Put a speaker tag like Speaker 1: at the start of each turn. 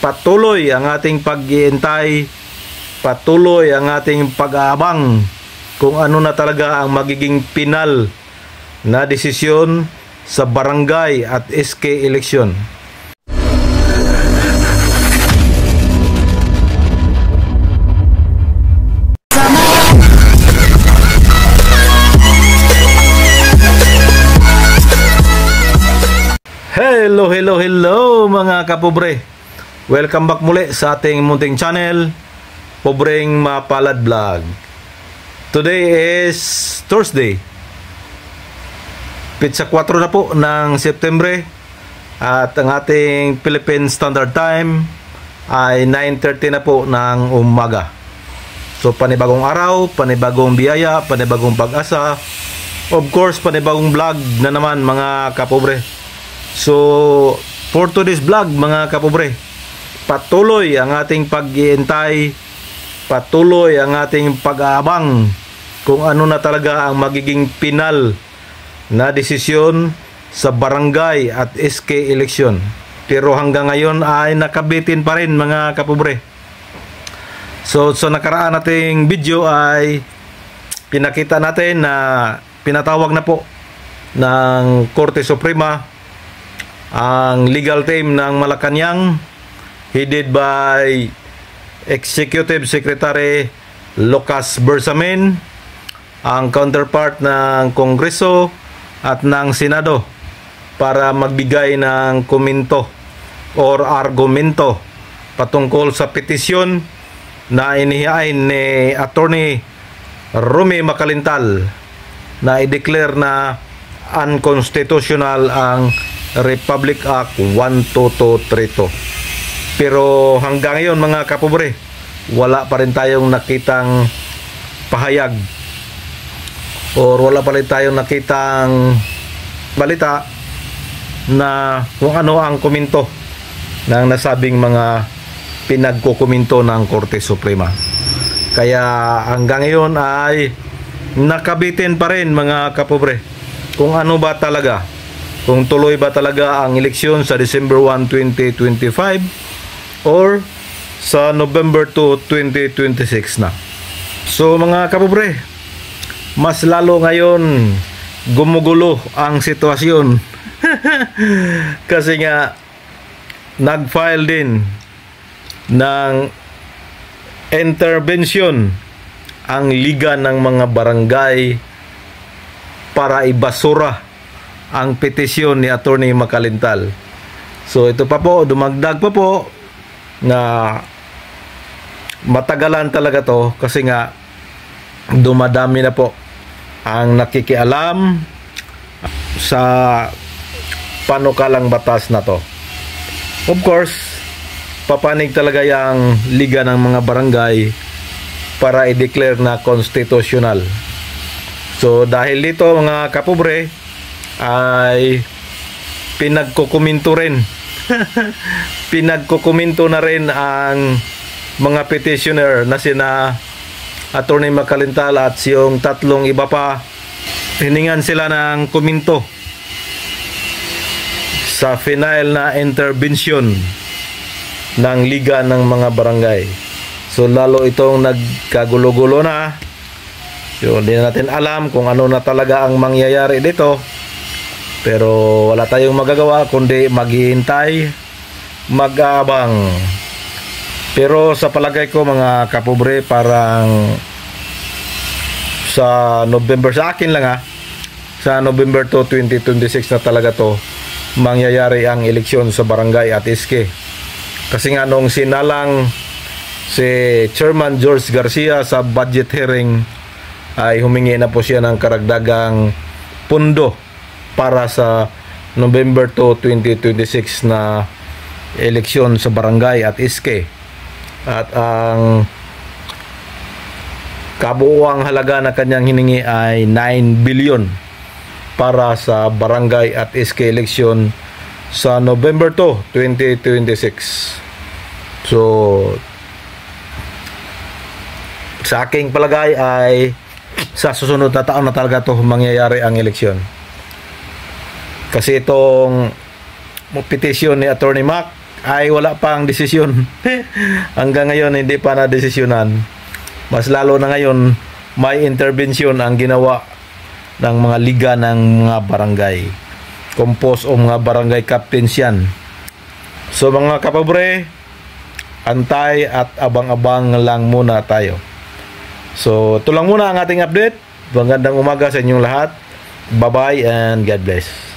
Speaker 1: patuloy ang ating pag-iintay, patuloy ang ating pag-aabang kung ano na talaga ang magiging pinal na desisyon sa barangay at SK election. Hello mga kapobre. Welcome back muli sa ating munting channel, Pobreng Mapalad Vlog. Today is Thursday. Pitsa 4 na po ng Setyembre at ang ating Philippine Standard Time ay 9:30 na po ng umaga. So panibagong araw, panibagong biyaya, panibagong pag-asa. Of course, panibagong vlog na naman mga kapobre. So, for today's vlog mga kapobre, patuloy ang ating pag-iintay, patuloy ang ating pag-aabang kung ano na talaga ang magiging pinal na desisyon sa barangay at SK election. Pero hanggang ngayon ay nakabitin pa rin mga kapobre. So, sa nakaraan nating video ay pinakita natin na pinatawag na po ng Korte Suprema ang legal team ng Malacanang, headed by Executive Secretary Lucas Bersamin, ang counterpart ng Kongreso at ng Senado, para magbigay ng komento or argumento patungkol sa petisyon na inihain ni Attorney Romy Macalintal na i-declare na unconstitutional ang Republic Act 12232. Pero hanggang ngayon mga kapobre, wala pa rin tayong nakitang pahayag or wala pa rin tayong nakitang balita na kung ano ang komento ng nasabing mga pinagkukomento ng Korte Suprema. Kaya hanggang ngayon ay nakabitin pa rin mga kapobre kung ano ba talaga, kung tuloy ba talaga ang eleksyon sa December 1, 2025 or sa November 2, 2026 na. So mga kapobre, mas lalo ngayon gumugulo ang sitwasyon kasi nga nag-file din ng intervention ang Liga ng mga Barangay para ibasura ang petisyon ni Attorney Macalintal. So ito pa po, dumagdag pa po na matagalan talaga to kasi nga dumadami na po ang nakikialam sa panukalang batas na to. Of course, papanig talaga yung Liga ng mga Barangay para i-declare na constitutional. So dahil dito mga kapobre ay pinagkukuminto rin pinagkukuminto na rin ang mga petitioner na sina Attorney Macalintal at yung tatlong iba pa. Hiningan sila ng kuminto sa final na intervention ng Liga ng mga Barangay. So lalo itong nagkagulo-gulo na. So hindi na natin alam kung ano na talaga ang mangyayari dito. Pero wala tayong magagawa kundi maghihintay, mag-aabang. Pero sa palagay ko mga kapobre, parang sa November, sa akin lang sa November 2, 2026 na talaga to mangyayari ang eleksyon sa barangay at SK. Kasi nga nung sinalang si Chairman George Garcia sa budget hearing ay humingi na po siya ng karagdagang pundo para sa November 2, 2026 na eleksyon sa barangay at SK. At ang kabuuang halaga na kanyang hiningi ay 9 billion para sa barangay at SK eleksyon sa November 2, 2026. So sa aking palagay ay sa susunod na taon na talaga to mangyayari ang eleksyon. Kasi itong petisyon ni Attorney Mac ay wala pang desisyon. Hanggang ngayon hindi pa na desisyonan. Mas lalo na ngayon may intervention ang ginawa ng mga liga ng mga barangay. Compose o mga barangay captains yan. So mga kapobre, antay at abang-abang lang muna tayo. So ito lang muna ang ating update. Magandang umaga sa inyong lahat. Bye-bye and God bless.